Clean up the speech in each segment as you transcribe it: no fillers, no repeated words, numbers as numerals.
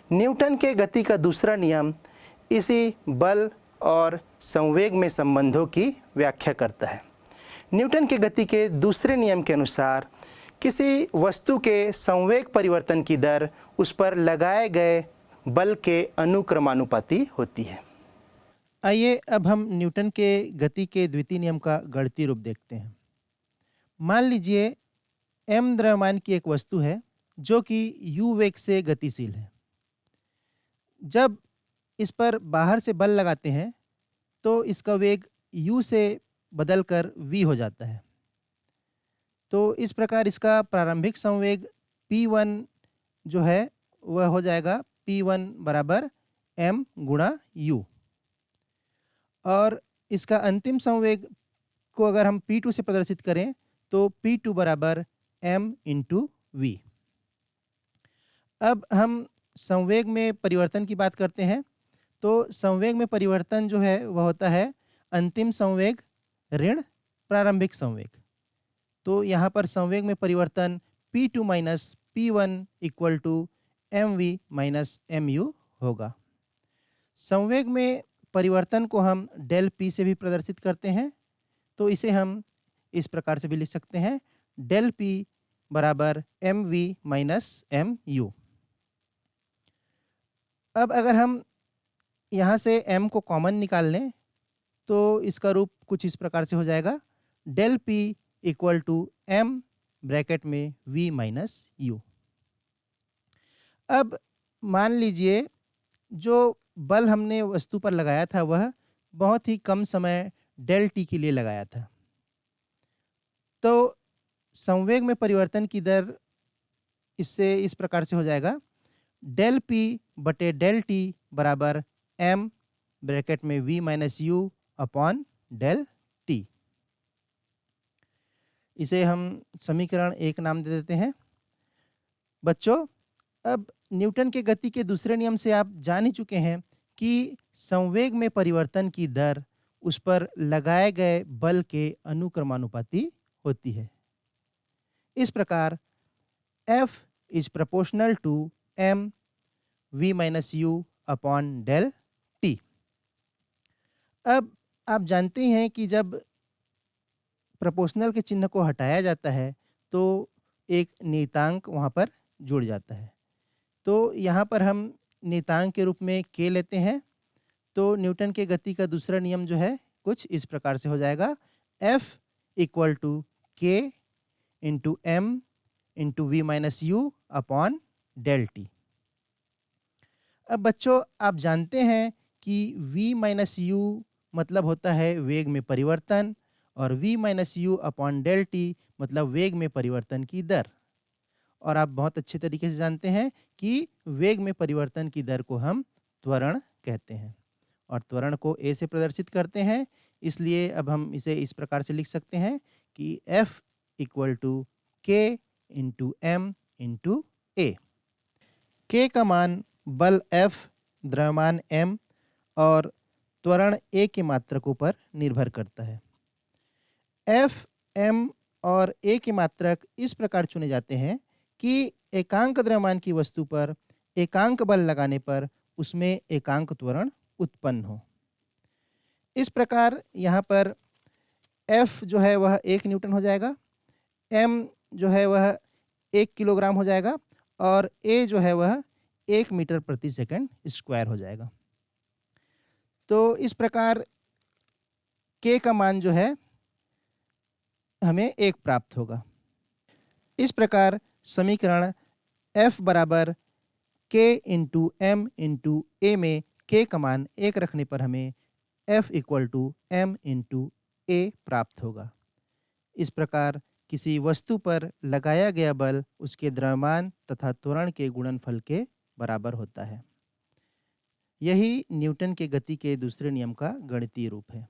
Newton के गति का दूसरा नियम इसी बल और संवेग में संबंधों की व्याख्या करता है। न्यूटन के गति के दूसरे नियम के अनुसार किसी वस्तु के संवेग परिवर्तन की दर उस पर लगाए गए बल के अनुक्रमानुपाती होती है। आइए अब हम न्यूटन के गति के द्वितीय नियम का गणितीय रूप देखते हैं। मान लीजिए m द्रव्यमान की एक वस्तु है जो कि u वेग से गतिशील है। जब इस पर बाहर से बल लगाते हैं तो इसका वेग u से बदलकर v हो जाता है। तो इस प्रकार इसका प्रारंभिक संवेग p1 जो है वह हो जाएगा p1 बराबर m गुणा u, और इसका अंतिम संवेग को अगर हम p2 से प्रदर्शित करें तो p2 बराबर m इंटू v। अब हम संवेग में परिवर्तन की बात करते हैं। तो संवेग में परिवर्तन जो है वह होता है अंतिम संवेग ऋण प्रारंभिक संवेग। तो यहाँ पर संवेग में परिवर्तन p2 minus p1 equal to mv minus mu होगा। संवेग में परिवर्तन को हम डेल p से भी प्रदर्शित करते हैं। तो इसे हम इस प्रकार से भी लिख सकते हैं, डेल p बराबर mv माइनस mu। अब अगर हम यहाँ से m को कॉमन निकाल लें तो इसका रूप कुछ इस प्रकार से हो जाएगा, del p equal to m bracket में v माइनस u। अब मान लीजिए जो बल हमने वस्तु पर लगाया था वह बहुत ही कम समय डेल टी के लिए लगाया था। तो संवेग में परिवर्तन की दर इससे इस प्रकार से हो जाएगा, डेल पी बटे डेल टी बराबर m ब्रैकेट में v minus U upon del T. इसे हम समीकरण 1 नाम दे देते हैं। बच्चों, अब न्यूटन के गति के दूसरे नियम से आप जान ही चुके हैं कि संवेग में परिवर्तन की दर उस पर लगाए गए बल के अनुक्रमानुपाती होती है। इस प्रकार F is proportional to m v minus U upon del T. अब आप जानते हैं कि जब प्रोपोर्शनल के चिन्ह को हटाया जाता है तो एक नियतांक वहाँ पर जुड़ जाता है। तो यहाँ पर हम नियतांक के रूप में k लेते हैं। तो न्यूटन के गति का दूसरा नियम जो है कुछ इस प्रकार से हो जाएगा, F equal to k into m into V minus U upon del T. अब बच्चों, आप जानते हैं कि v माइनस यू मतलब होता है वेग में परिवर्तन और v minus U upon del T मतलब वेग में परिवर्तन की दर। और आप बहुत अच्छे तरीके से जानते हैं कि वेग में परिवर्तन की दर को हम त्वरण कहते हैं और त्वरण को a से प्रदर्शित करते हैं। इसलिए अब हम इसे इस प्रकार से लिख सकते हैं कि F equal to k into m into a। k का मान बल F, द्रव्यमान m और त्वरण a के मात्रकों पर निर्भर करता है। F, m और a के मात्रक इस प्रकार चुने जाते हैं कि एकांक द्रव्यमान की वस्तु पर एकांक बल लगाने पर उसमें एकांक त्वरण उत्पन्न हो। इस प्रकार यहाँ पर F जो है वह 1 न्यूटन हो जाएगा, m जो है वह 1 किलोग्राम हो जाएगा और a जो है वह 1 मीटर प्रति सेकंड स्क्वायर हो जाएगा। तो इस प्रकार k का मान जो है हमें 1 प्राप्त होगा। इस प्रकार समीकरण F बराबर k into m into a में k का मान 1 रखने पर हमें F equal to m into a प्राप्त होगा। इस प्रकार किसी वस्तु पर लगाया गया बल उसके द्रव्यमान तथा त्वरण के गुणनफल के बराबर होता है। यही न्यूटन के गति के दूसरे नियम का गणितीय रूप है।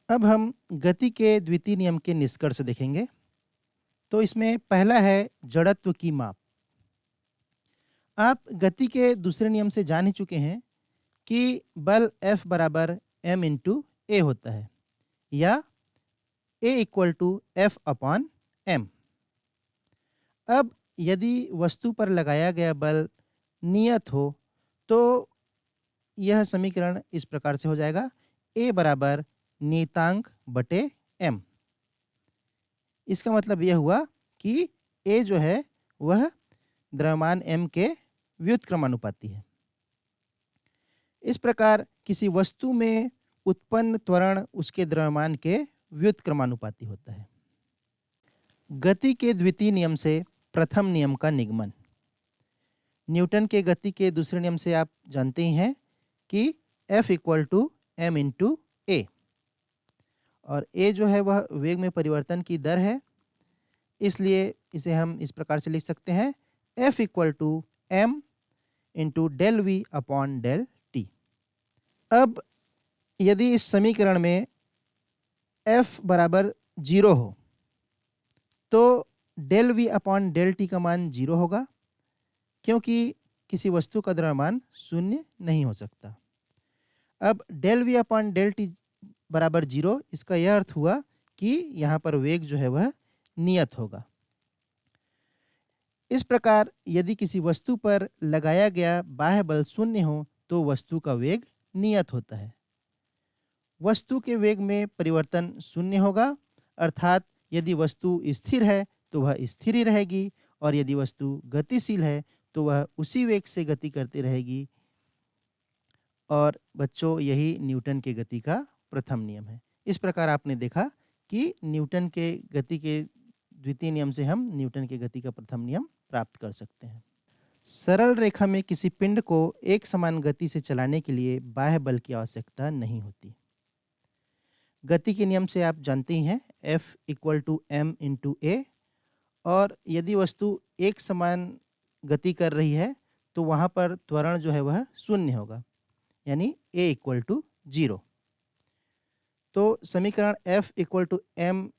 अब हम गति के द्वितीय नियम के निष्कर्ष देखेंगे। तो इसमें पहला है जड़त्व की माप। आप गति के दूसरे नियम से जान ही चुके हैं कि बल F बराबर m इंटू ए होता है या A equal to F upon m। अब यदि वस्तु पर लगाया गया बल नियत हो तो यह समीकरण इस प्रकार से हो जाएगा, ए बराबर नियतांक बटे एम। इसका मतलब यह हुआ कि ए जो है वह द्रव्यमान एम के व्युत्क्रमानुपाती है। इस प्रकार किसी वस्तु में उत्पन्न त्वरण उसके द्रव्यमान के व्युत्क्रमानुपाती होता है। गति के द्वितीय नियम से प्रथम नियम का निगमन। न्यूटन के गति के दूसरे नियम से आप जानते ही हैं कि F equal to M into A, और ए जो है वह वेग में परिवर्तन की दर है, इसलिए इसे हम इस प्रकार से लिख सकते हैं, F equal to M into del V upon del T. अब यदि इस समीकरण में F बराबर 0 हो तो del V upon del T का मान 0 होगा, क्योंकि किसी वस्तु का द्रव्यमान शून्य नहीं हो सकता। अब del V upon del T बराबर 0, इसका यह अर्थ हुआ कि यहाँ पर वेग जो है वह नियत होगा। इस प्रकार यदि किसी वस्तु पर लगाया गया बाह्य बल शून्य हो तो वस्तु का वेग नियत होता है। वस्तु के वेग में परिवर्तन शून्य होगा, अर्थात यदि वस्तु स्थिर है तो वह स्थिर ही रहेगी, और यदि वस्तु गतिशील है तो वह उसी वेग से गति करती रहेगी। और बच्चों, यही न्यूटन के गति का प्रथम नियम है। इस प्रकार आपने देखा कि न्यूटन के गति के द्वितीय नियम से हम न्यूटन के गति का प्रथम नियम प्राप्त कर सकते हैं। सरल रेखा में किसी पिंड को एक समान गति से चलाने के लिए बाह्य बल की आवश्यकता नहीं होती। गति के नियम से आप जानते ही हैं, F equal to M into A, और यदि वस्तु एक समान गति कर रही है तो वहाँ पर त्वरण जो है वह शून्य होगा, यानी A इक्वल टू 0। तो समीकरण F equal to M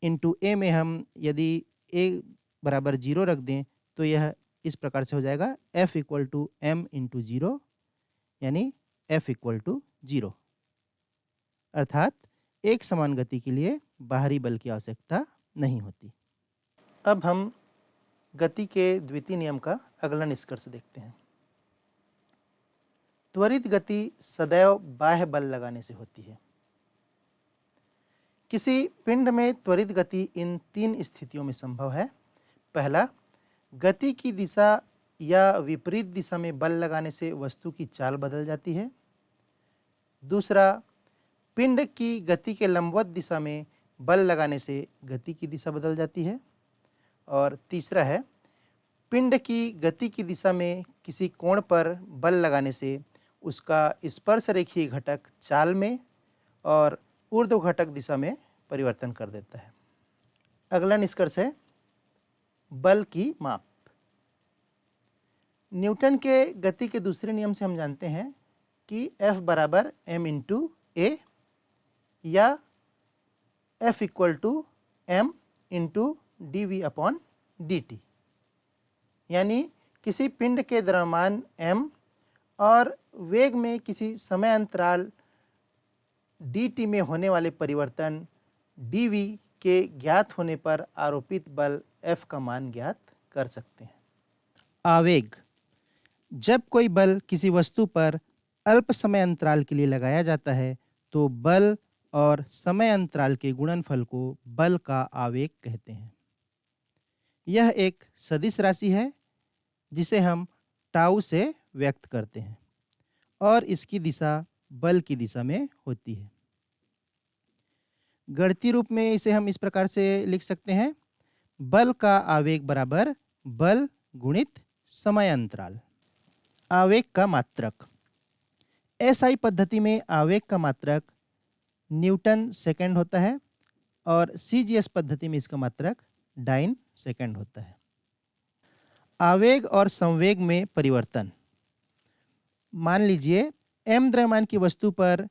into A में हम यदि A बराबर 0 रख दें तो यह इस प्रकार से हो जाएगा, F equal to M into 0, यानी F इक्वल टू 0, अर्थात एक समान गति के लिए बाहरी बल की आवश्यकता नहीं होती। अब हम गति के द्वितीय नियम का अगला निष्कर्ष देखते हैं। त्वरित गति सदैव बाह्य बल लगाने से होती है। किसी पिंड में त्वरित गति इन 3 स्थितियों में संभव है। पहला, गति की दिशा या विपरीत दिशा में बल लगाने से वस्तु की चाल बदल जाती है। दूसरा, पिंड की गति के लंबवत दिशा में बल लगाने से गति की दिशा बदल जाती है। और तीसरा है, पिंड की गति की दिशा में किसी कोण पर बल लगाने से उसका स्पर्श रेखीय घटक चाल में और ऊर्ध्व घटक दिशा में परिवर्तन कर देता है। अगला निष्कर्ष है बल की माप। न्यूटन के गति के दूसरे नियम से हम जानते हैं कि F बराबर एम इंटू ए, या F equal to M into D V upon D T, यानी किसी पिंड के द्रव्यमान m और वेग में किसी समय अंतराल dt में होने वाले परिवर्तन dv के ज्ञात होने पर आरोपित बल F का मान ज्ञात कर सकते हैं। आवेग। जब कोई बल किसी वस्तु पर अल्प समय अंतराल के लिए लगाया जाता है तो बल और समय अंतराल के गुणनफल को बल का आवेग कहते हैं। यह एक सदिश राशि है जिसे हम टाउ से व्यक्त करते हैं, और इसकी दिशा बल की दिशा में होती है। गणितीय रूप में इसे हम इस प्रकार से लिख सकते हैं, बल का आवेग बराबर बल गुणित समय अंतराल। आवेग का मात्रक। एसआई पद्धति में आवेग का मात्रक न्यूटन सेकंड होता है, और सीजीएस पद्धति में इसका मात्रक डाइन सेकंड होता है। आवेग और संवेग में परिवर्तन। मान लीजिए m द्रव्यमान की वस्तु पर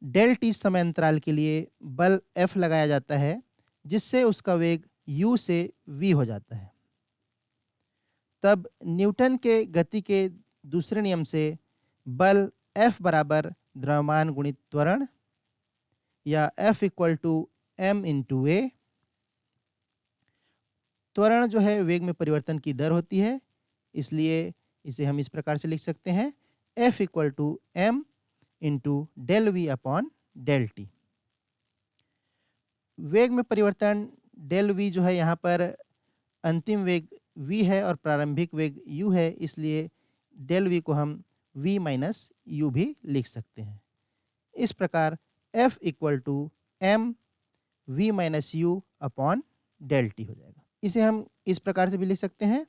डेल टी समय अंतराल के लिए बल F लगाया जाता है, जिससे उसका वेग u से v हो जाता है। तब न्यूटन के गति के दूसरे नियम से बल F बराबर द्रव्यमान गुणित त्वरण, या F equal to M into A. त्वरण जो है वेग में परिवर्तन की दर होती है, इसलिए इसे हम इस प्रकार से लिख सकते हैं, F equal to M into del V upon del T. वेग में परिवर्तन डेल वी जो है यहाँ पर अंतिम वेग v है और प्रारंभिक वेग u है, इसलिए डेल वी को हम v माइनस यू भी लिख सकते हैं। इस प्रकार F equal to M V minus U upon del T हो जाएगा। इसे हम इस प्रकार से भी लिख सकते हैं,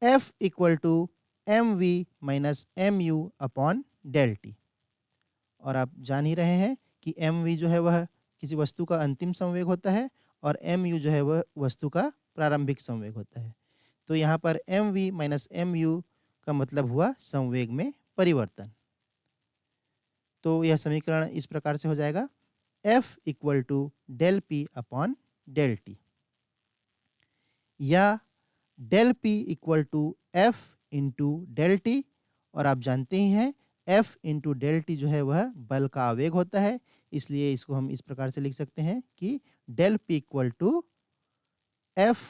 F equal to M V minus M U upon del T. और आप जान ही रहे हैं कि एम वी जो है वह किसी वस्तु का अंतिम संवेग होता है और एम यू जो है वह वस्तु का प्रारंभिक संवेग होता है। तो यहाँ पर M V minus M U का मतलब हुआ संवेग में परिवर्तन। तो यह समीकरण इस प्रकार से हो जाएगा, F equal to del P upon del T, या del P equal to F into del T. और आप जानते ही हैं F इंटू डेल टी जो है वह बल का आवेग होता है, इसलिए इसको हम इस प्रकार से लिख सकते हैं कि del P equal to F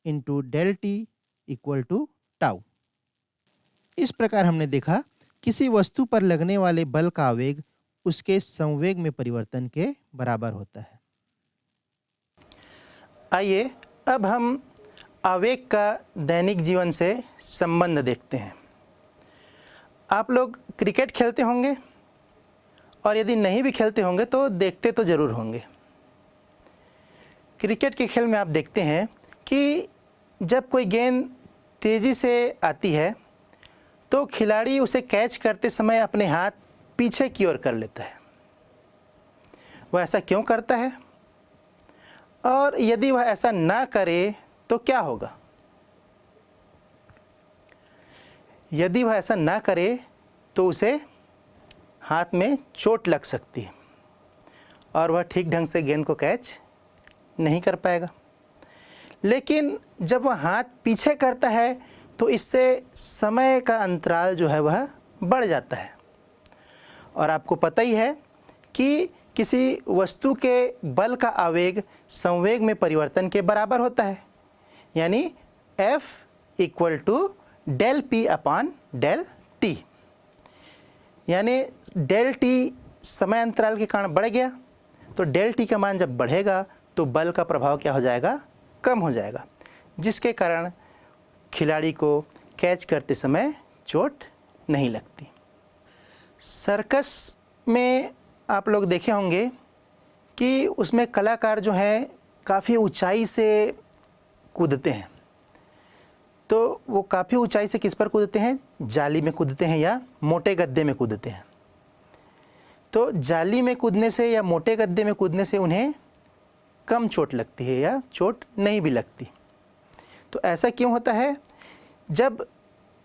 into del T equal to tau. इस प्रकार हमने देखा किसी वस्तु पर लगने वाले बल का आवेग उसके संवेग में परिवर्तन के बराबर होता है। आइए अब हम आवेग का दैनिक जीवन से संबंध देखते हैं। आप लोग क्रिकेट खेलते होंगे और यदि नहीं भी खेलते होंगे तो देखते तो ज़रूर होंगे। क्रिकेट के खेल में आप देखते हैं कि जब कोई गेंद तेज़ी से आती है तो खिलाड़ी उसे कैच करते समय अपने हाथ पीछे की ओर कर लेता है। वह ऐसा क्यों करता है, और यदि वह ऐसा ना करे तो क्या होगा? यदि वह ऐसा ना करे तो उसे हाथ में चोट लग सकती है और वह ठीक ढंग से गेंद को कैच नहीं कर पाएगा। लेकिन जब वह हाथ पीछे करता है तो इससे समय का अंतराल जो है वह बढ़ जाता है। और आपको पता ही है कि किसी वस्तु के बल का आवेग संवेग में परिवर्तन के बराबर होता है, यानी F equal to del P upon del T. यानी डेल टी समय अंतराल के कारण बढ़ गया, तो डेल टी का मान जब बढ़ेगा तो बल का प्रभाव क्या हो जाएगा? कम हो जाएगा, जिसके कारण खिलाड़ी को कैच करते समय चोट नहीं लगती। सर्कस में आप लोग देखे होंगे कि उसमें कलाकार जो हैं काफ़ी ऊंचाई से कूदते हैं। तो वो काफ़ी ऊंचाई से किस पर कूदते हैं? जाली में कूदते हैं या मोटे गद्दे में कूदते हैं। तो जाली में कूदने से या मोटे गद्दे में कूदने से उन्हें कम चोट लगती है या चोट नहीं भी लगती। तो ऐसा क्यों होता है? जब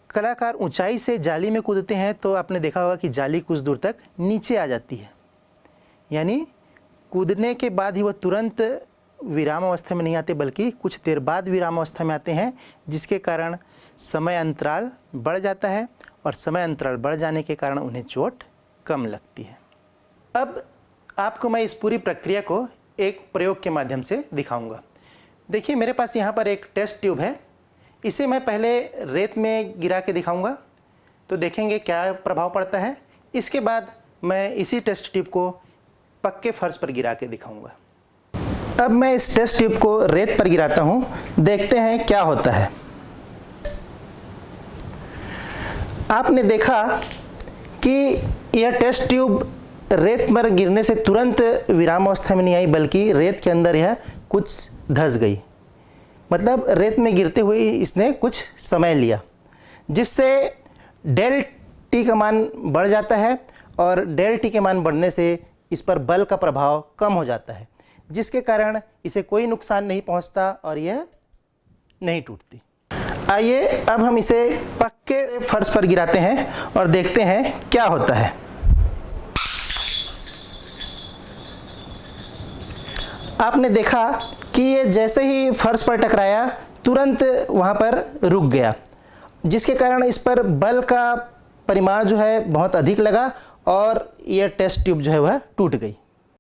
कलाकार ऊंचाई से जाली में कूदते हैं तो आपने देखा होगा कि जाली कुछ दूर तक नीचे आ जाती है, यानी कूदने के बाद ही वो तुरंत विराम अवस्था में नहीं आते बल्कि कुछ देर बाद विराम अवस्था में आते हैं, जिसके कारण समय अंतराल बढ़ जाता है और समय अंतराल बढ़ जाने के कारण उन्हें चोट कम लगती है। अब आपको मैं इस पूरी प्रक्रिया को एक प्रयोग के माध्यम से दिखाऊंगा। देखिए मेरे पास यहाँ पर एक टेस्ट ट्यूब है, इसे मैं पहले रेत में गिरा के दिखाऊंगा तो देखेंगे क्या प्रभाव पड़ता है। इसके बाद मैं इसी टेस्ट ट्यूब को पक्के फर्श पर गिरा के दिखाऊंगा। अब मैं इस टेस्ट ट्यूब को रेत पर गिराता हूं, देखते हैं क्या होता है। आपने देखा कि यह टेस्ट ट्यूब रेत पर गिरने से तुरंत विराम अवस्था में नहीं आई, बल्कि रेत के अंदर यह कुछ धंस गई। मतलब रेत में गिरते हुए इसने कुछ समय लिया, जिससे डेल टी का मान बढ़ जाता है और डेल टी के मान बढ़ने से इस पर बल का प्रभाव कम हो जाता है, जिसके कारण इसे कोई नुकसान नहीं पहुंचता और यह नहीं टूटती। आइए अब हम इसे पक्के फर्श पर गिराते हैं और देखते हैं क्या होता है। आपने देखा कि ये जैसे ही फर्श पर टकराया तुरंत वहाँ पर रुक गया, जिसके कारण इस पर बल का परिमाण जो है बहुत अधिक लगा और यह टेस्ट ट्यूब जो है वह टूट गई।